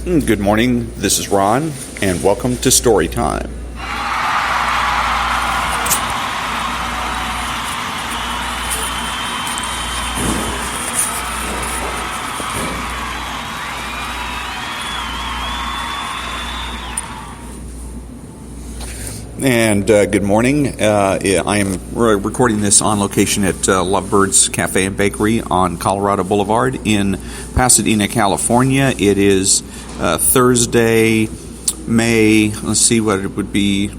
Good morning, this is Ron, and welcome to Story Time. And good morning. I am recording this on location at Lovebird's Cafe and Bakery on Colorado Boulevard in Pasadena, California. It is Thursday, May, let's see what it would be,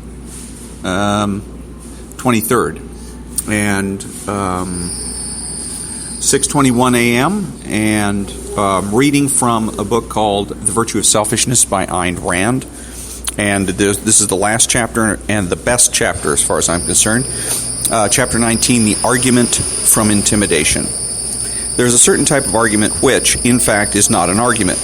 23rd. And 6:21 a.m. And reading from a book called The Virtue of Selfishness by Ayn Rand. And this is the last chapter and the best chapter as far as I'm concerned. Chapter 19, The Argument from Intimidation. There's a certain type of argument which, in fact, is not an argument,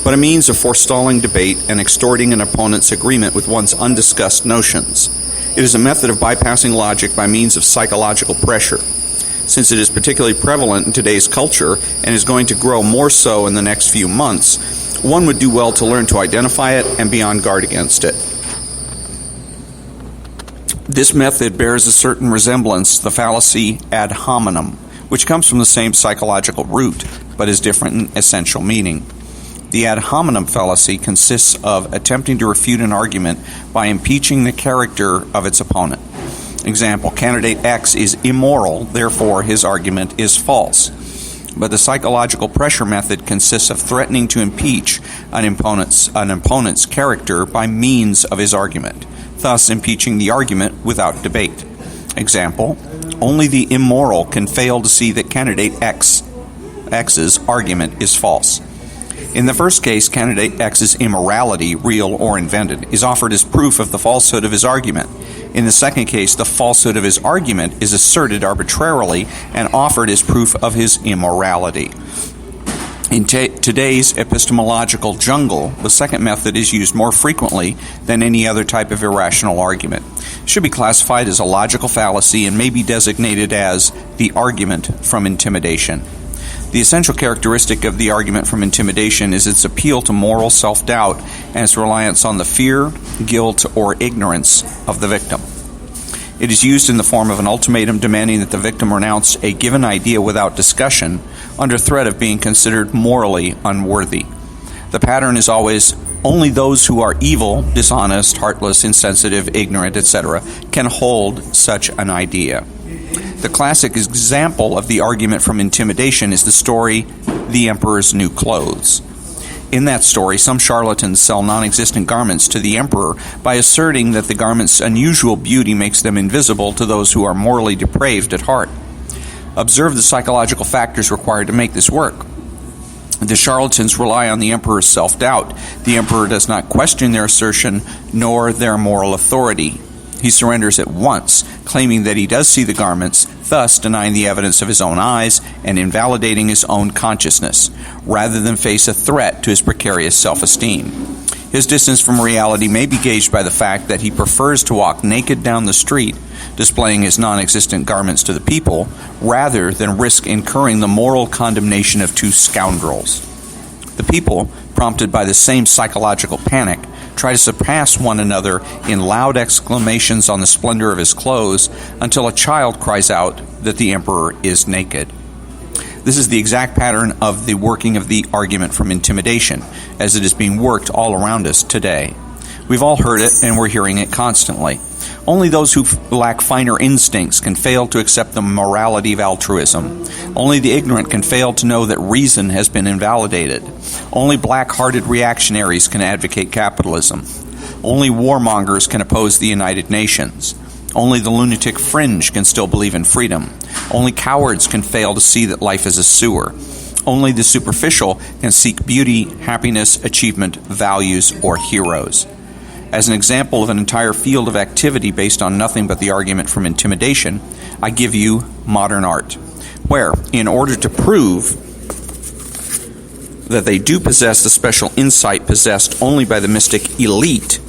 but a means of forestalling debate and extorting an opponent's agreement with one's undiscussed notions. It is a method of bypassing logic by means of psychological pressure. Since it is particularly prevalent in today's culture and is going to grow more so in the next few months, one would do well to learn to identify it and be on guard against it. This method bears a certain resemblance to the fallacy ad hominem, which comes from the same psychological root, but is different in essential meaning. The ad hominem fallacy consists of attempting to refute an argument by impeaching the character of its opponent. Example, candidate X is immoral, therefore his argument is false. But the psychological pressure method consists of threatening to impeach an opponent's character by means of his argument, thus impeaching the argument without debate. Example, only the immoral can fail to see that candidate X's argument is false. In the first case, candidate X's immorality, real or invented, is offered as proof of the falsehood of his argument. In the second case, the falsehood of his argument is asserted arbitrarily and offered as proof of his immorality. In today's epistemological jungle, the second method is used more frequently than any other type of irrational argument. It should be classified as a logical fallacy and may be designated as the argument from intimidation. The essential characteristic of the argument from intimidation is its appeal to moral self-doubt and its reliance on the fear, guilt, or ignorance of the victim. It is used in the form of an ultimatum demanding that the victim renounce a given idea without discussion under threat of being considered morally unworthy. The pattern is always, only those who are evil, dishonest, heartless, insensitive, ignorant, etc., can hold such an idea. The classic example of the argument from intimidation is the story, The Emperor's New Clothes. In that story, some charlatans sell non-existent garments to the emperor by asserting that the garment's unusual beauty makes them invisible to those who are morally depraved at heart. Observe the psychological factors required to make this work. The charlatans rely on the emperor's self-doubt. The emperor does not question their assertion nor their moral authority. He surrenders at once, claiming that he does see the garments, thus denying the evidence of his own eyes and invalidating his own consciousness, rather than face a threat to his precarious self-esteem. His distance from reality may be gauged by the fact that he prefers to walk naked down the street, displaying his non-existent garments to the people, rather than risk incurring the moral condemnation of two scoundrels. The people, prompted by the same psychological panic, try to surpass one another in loud exclamations on the splendor of his clothes until a child cries out that the emperor is naked. This is the exact pattern of the working of the argument from intimidation, as it is being worked all around us today. We've all heard it, and we're hearing it constantly. Only those who lack finer instincts can fail to accept the morality of altruism. Only the ignorant can fail to know that reason has been invalidated. Only black-hearted reactionaries can advocate capitalism. Only warmongers can oppose the United Nations. Only the lunatic fringe can still believe in freedom. Only cowards can fail to see that life is a sewer. Only the superficial can seek beauty, happiness, achievement, values, or heroes. As an example of an entire field of activity based on nothing but the argument from intimidation, I give you modern art, where, in order to prove that they do possess the special insight possessed only by the mystic elite,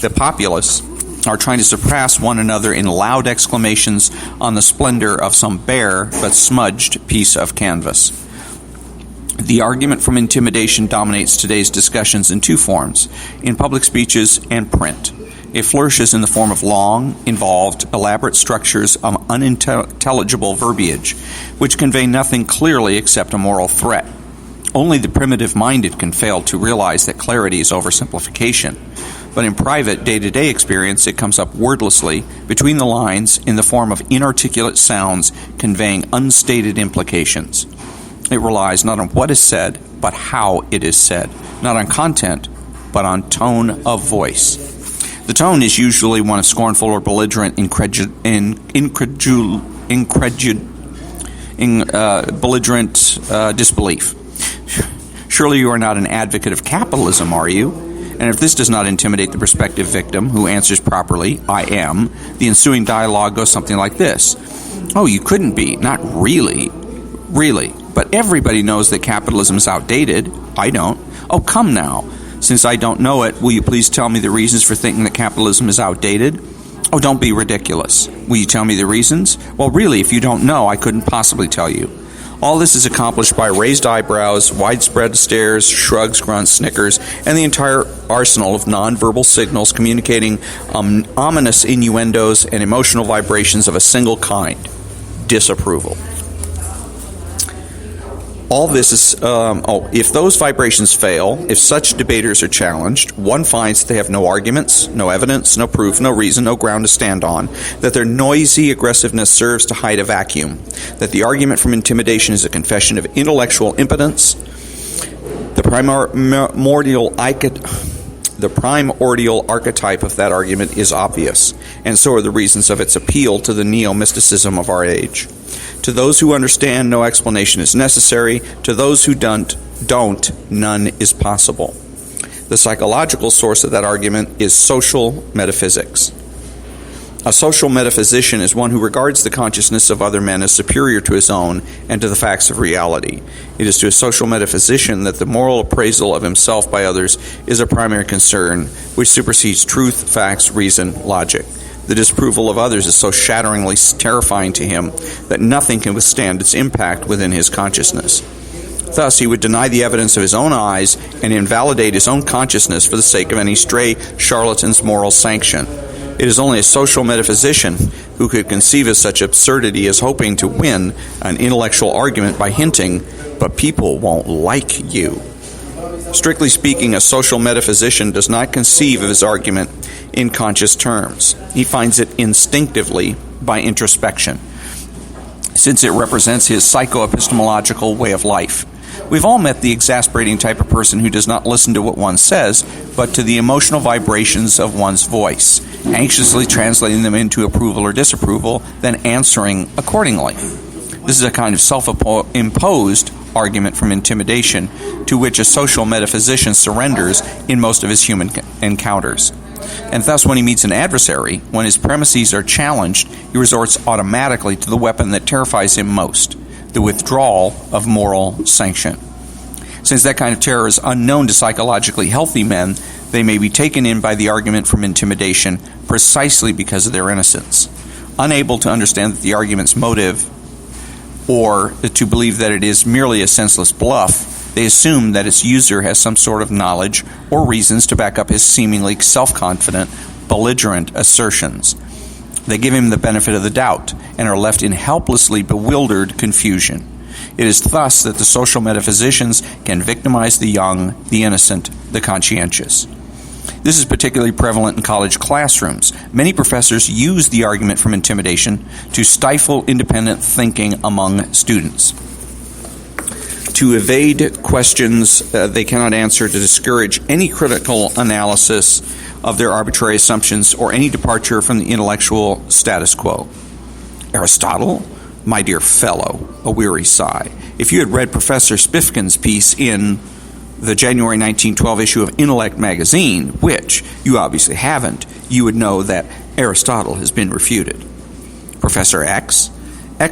the populace are trying to surpass one another in loud exclamations on the splendor of some bare but smudged piece of canvas. The argument from intimidation dominates today's discussions in two forms, in public speeches and print. It flourishes in the form of long, involved, elaborate structures of unintelligible verbiage, which convey nothing clearly except a moral threat. Only the primitive-minded can fail to realize that clarity is oversimplification. But in private, day-to-day experience, it comes up wordlessly, between the lines, in the form of inarticulate sounds conveying unstated implications. It relies not on what is said, but how it is said. Not on content, but on tone of voice. The tone is usually one of scornful or belligerent belligerent disbelief. Surely you are not an advocate of capitalism, are you? And if this does not intimidate the prospective victim, who answers properly, I am, the ensuing dialogue goes something like this. Oh, you couldn't be. Not really. Really. But everybody knows that capitalism is outdated. I don't. Oh, come now. Since I don't know it, will you please tell me the reasons for thinking that capitalism is outdated? Oh, don't be ridiculous. Will you tell me the reasons? Well, really, if you don't know, I couldn't possibly tell you. All this is accomplished by raised eyebrows, widespread stares, shrugs, grunts, snickers, and the entire arsenal of nonverbal signals communicating ominous innuendos and emotional vibrations of a single kind: disapproval. All this is, if those vibrations fail, if such debaters are challenged, one finds that they have no arguments, no evidence, no proof, no reason, no ground to stand on, that their noisy aggressiveness serves to hide a vacuum, that the argument from intimidation is a confession of intellectual impotence. The primordial archetype of that argument is obvious, and so are the reasons of its appeal to the neo-mysticism of our age. To those who understand, no explanation is necessary. To those who don't, none is possible. The psychological source of that argument is social metaphysics. A social metaphysician is one who regards the consciousness of other men as superior to his own and to the facts of reality. It is to a social metaphysician that the moral appraisal of himself by others is a primary concern, which supersedes truth, facts, reason, logic. The disapproval of others is so shatteringly terrifying to him that nothing can withstand its impact within his consciousness. Thus, he would deny the evidence of his own eyes and invalidate his own consciousness for the sake of any stray charlatan's moral sanction. It is only a social metaphysician who could conceive of such absurdity as hoping to win an intellectual argument by hinting, but people won't like you. Strictly speaking, a social metaphysician does not conceive of his argument in conscious terms. He finds it instinctively by introspection, since it represents his psycho-epistemological way of life. We've all met the exasperating type of person who does not listen to what one says, but to the emotional vibrations of one's voice, anxiously translating them into approval or disapproval, then answering accordingly. This is a kind of self-imposed argument from intimidation to which a social metaphysician surrenders in most of his human encounters. And thus, when he meets an adversary, when his premises are challenged, he resorts automatically to the weapon that terrifies him most, the withdrawal of moral sanction. Since that kind of terror is unknown to psychologically healthy men, they may be taken in by the argument from intimidation precisely because of their innocence. Unable to understand that the argument's motive, or to believe that it is merely a senseless bluff, they assume that its user has some sort of knowledge or reasons to back up his seemingly self-confident, belligerent assertions. They give him the benefit of the doubt and are left in helplessly bewildered confusion. It is thus that the social metaphysicians can victimize the young, the innocent, the conscientious. This is particularly prevalent in college classrooms. Many professors use the argument from intimidation to stifle independent thinking among students, to evade questions they cannot answer, to discourage any critical analysis of their arbitrary assumptions or any departure from the intellectual status quo. Aristotle, my dear fellow, a weary sigh. If you had read Professor Spifkin's piece in the January 1912 issue of Intellect magazine, which you obviously haven't, you would know that Aristotle has been refuted. Professor X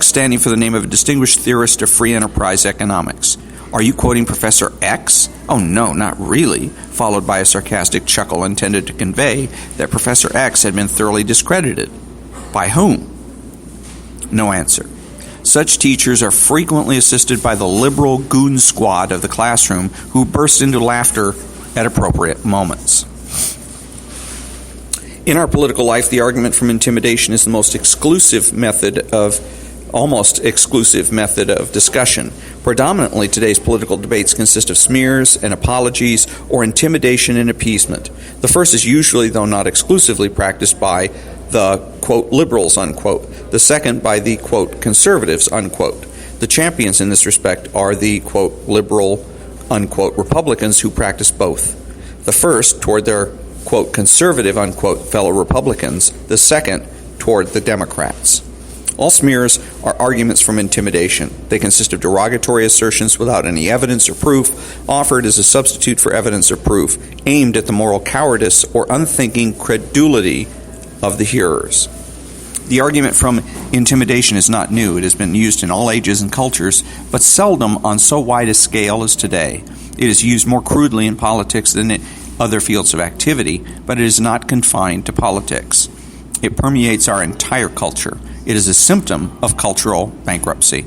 standing for the name of a distinguished theorist of free enterprise economics. Are you quoting Professor X? Oh no, not really, followed by a sarcastic chuckle intended to convey that Professor X had been thoroughly discredited. By whom? No answer. Such teachers are frequently assisted by the liberal goon squad of the classroom who burst into laughter at appropriate moments. In our political life, the argument from intimidation is the almost exclusive method of discussion. Predominantly, today's political debates consist of smears and apologies or intimidation and appeasement. The first is usually, though not exclusively, practiced by the, quote, liberals, unquote. The second by the, quote, conservatives, unquote. The champions in this respect are the, quote, liberal, unquote, Republicans who practice both. The first toward their, quote, conservative, unquote, fellow Republicans. The second toward the Democrats. All smears are arguments from intimidation. They consist of derogatory assertions without any evidence or proof, offered as a substitute for evidence or proof, aimed at the moral cowardice or unthinking credulity of the hearers. The argument from intimidation is not new. It has been used in all ages and cultures, but seldom on so wide a scale as today. It is used more crudely in politics than in other fields of activity, but it is not confined to politics. It permeates our entire culture. It is a symptom of cultural bankruptcy.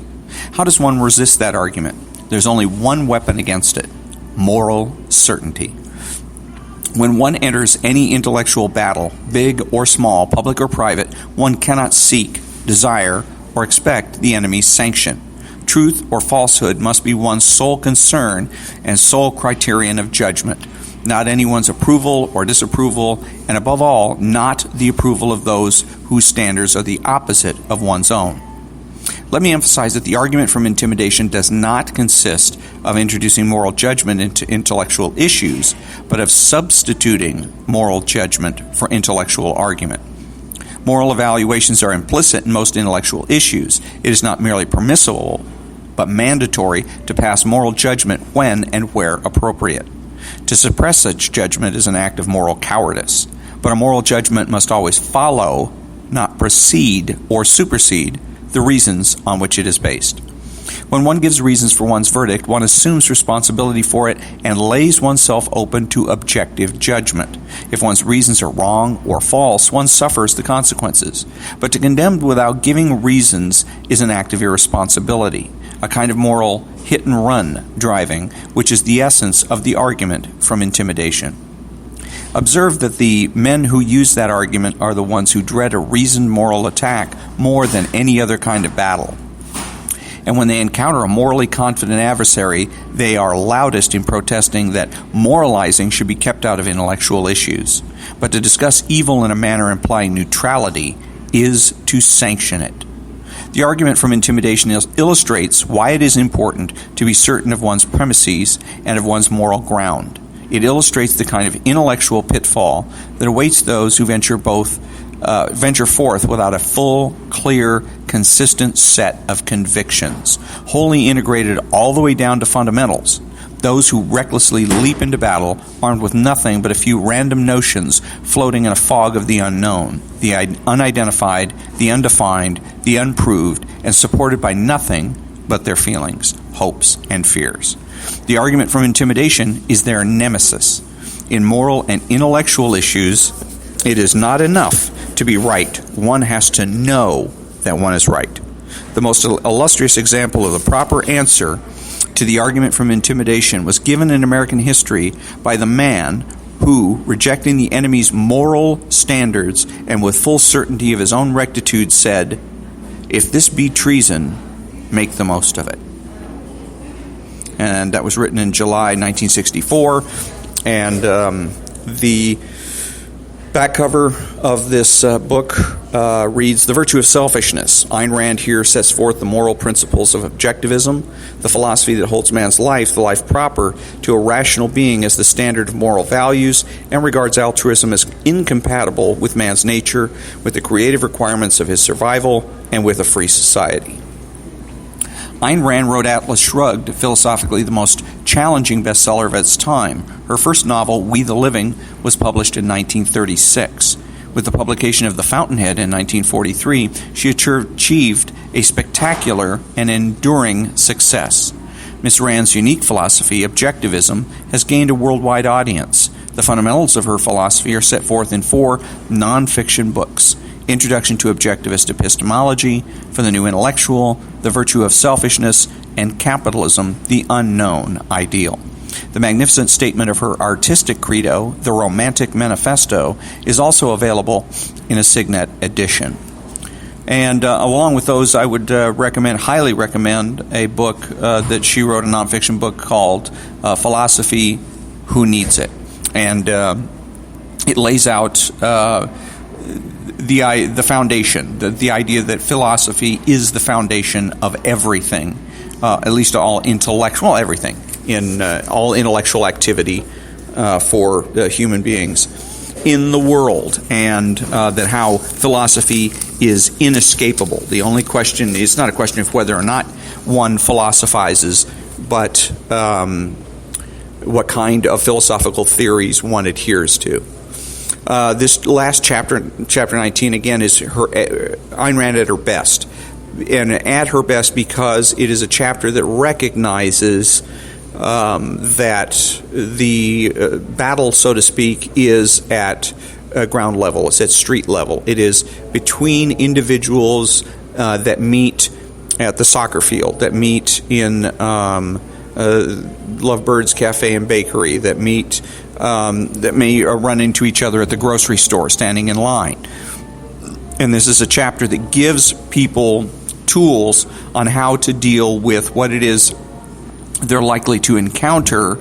How does one resist that argument? There's only one weapon against it: moral certainty. When one enters any intellectual battle, big or small, public or private, one cannot seek, desire, or expect the enemy's sanction. Truth or falsehood must be one's sole concern and sole criterion of judgment, not anyone's approval or disapproval, and above all, not the approval of those whose standards are the opposite of one's own. Let me emphasize that the argument from intimidation does not consist of introducing moral judgment into intellectual issues, but of substituting moral judgment for intellectual argument. Moral evaluations are implicit in most intellectual issues. It is not merely permissible, but mandatory to pass moral judgment when and where appropriate. To suppress such judgment is an act of moral cowardice, but a moral judgment must always follow, not precede or supersede, the reasons on which it is based. When one gives reasons for one's verdict, one assumes responsibility for it and lays oneself open to objective judgment. If one's reasons are wrong or false, one suffers the consequences. But to condemn without giving reasons is an act of irresponsibility, a kind of moral hit-and-run driving, which is the essence of the argument from intimidation. Observe that the men who use that argument are the ones who dread a reasoned moral attack more than any other kind of battle. And when they encounter a morally confident adversary, they are loudest in protesting that moralizing should be kept out of intellectual issues. But to discuss evil in a manner implying neutrality is to sanction it. The argument from intimidation illustrates why it is important to be certain of one's premises and of one's moral ground. It illustrates the kind of intellectual pitfall that awaits those who venture forth without a full, clear, consistent set of convictions, wholly integrated all the way down to fundamentals. Those who recklessly leap into battle, armed with nothing but a few random notions floating in a fog of the unknown, the unidentified, the undefined, the unproved, and supported by nothing but their feelings, hopes, and fears. The argument from intimidation is their nemesis. In moral and intellectual issues, it is not enough to be right. One has to know that one is right. The most illustrious example of the proper answer to the argument from intimidation was given in American history by the man who, rejecting the enemy's moral standards and with full certainty of his own rectitude, said, "If this be treason, make the most of it." And that was written in July 1964. And the back cover of this book reads, "The Virtue of Selfishness." Ayn Rand here sets forth the moral principles of objectivism, the philosophy that holds man's life, the life proper to a rational being, as the standard of moral values, and regards altruism as incompatible with man's nature, with the creative requirements of his survival, and with a free society. Ayn Rand wrote Atlas Shrugged, philosophically the most challenging bestseller of its time. Her first novel, We the Living, was published in 1936. With the publication of The Fountainhead in 1943, she achieved a spectacular and enduring success. Miss Rand's unique philosophy, objectivism, has gained a worldwide audience. The fundamentals of her philosophy are set forth in 4 nonfiction books: Introduction to Objectivist Epistemology, For the New Intellectual, The Virtue of Selfishness, and Capitalism, the Unknown Ideal. The magnificent statement of her artistic credo, The Romantic Manifesto, is also available in a Signet edition. And along with those, I would highly recommend a book that she wrote, a nonfiction book called Philosophy, Who Needs It? And it lays out the foundation, the idea that philosophy is the foundation of everything, at least all intellectual, everything in all intellectual activity for human beings in the world, and that how philosophy is inescapable. The only question is not a question of whether or not one philosophizes, but what kind of philosophical theories one adheres to. This last chapter, chapter 19, again, is Ayn Rand at her best. And at her best because it is a chapter that recognizes that the battle, so to speak, is at ground level. It's at street level. It is between individuals that meet at the soccer field, that meet in Lovebird's Cafe and Bakery, that meet that may run into each other at the grocery store, standing in line. And this is a chapter that gives people tools on how to deal with what it is they're likely to encounter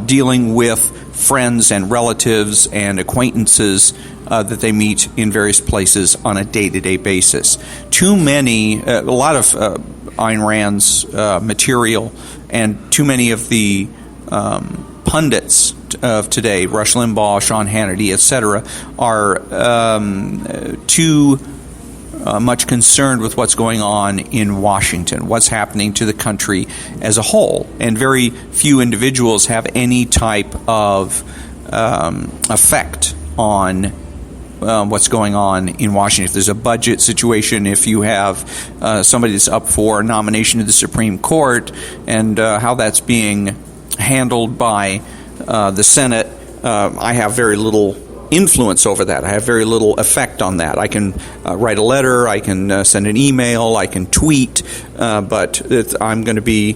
dealing with friends and relatives and acquaintances that they meet in various places on a day-to-day basis. A lot of Ayn Rand's material and too many of the pundits of today, Rush Limbaugh, Sean Hannity, etc., are too much concerned with what's going on in Washington, what's happening to the country as a whole. And very few individuals have any type of effect on what's going on in Washington. If there's a budget situation, if you have somebody that's up for nomination to the Supreme Court, and how that's being handled by the Senate, I have very little influence over that. I have very little effect on that. I can write a letter, I can send an email, I can tweet, but I'm going to be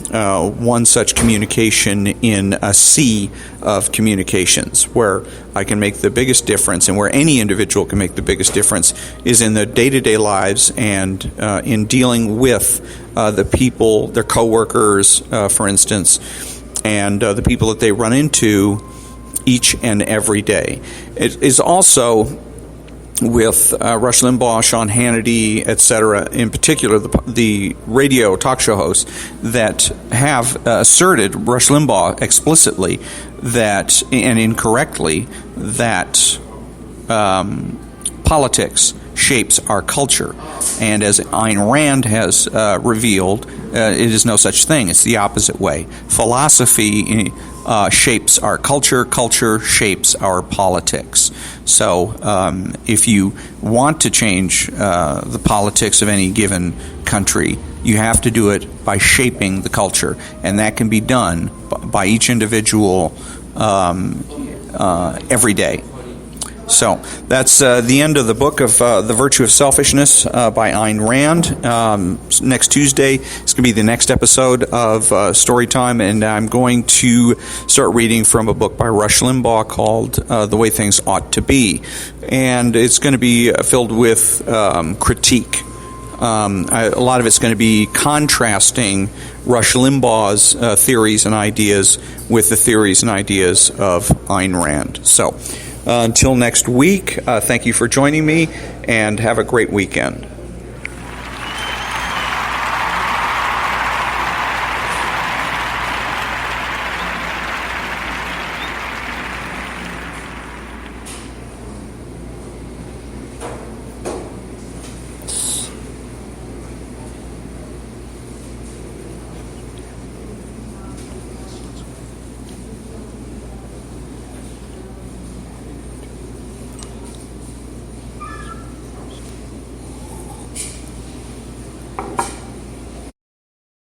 one such communication in a sea of communications. Where I can make the biggest difference, and where any individual can make the biggest difference, is in their day-to-day lives and in dealing with the people, their coworkers, for instance, and the people that they run into each and every day. It is also with Rush Limbaugh, Sean Hannity, etc., in particular the radio talk show hosts that have asserted, Rush Limbaugh explicitly, that, and incorrectly, that politics shapes our culture. And as Ayn Rand has revealed, it is no such thing. It's the opposite way. Philosophy shapes our culture. Culture shapes our politics. So if you want to change the politics of any given country, you have to do it by shaping the culture. And that can be done by each individual every day. So that's the end of the book of The Virtue of Selfishness by Ayn Rand. Next Tuesday is going to be the next episode of Storytime, and I'm going to start reading from a book by Rush Limbaugh called The Way Things Ought to Be. And it's going to be filled with critique. A lot of it's going to be contrasting Rush Limbaugh's theories and ideas with the theories and ideas of Ayn Rand. So until next week, thank you for joining me, and have a great weekend.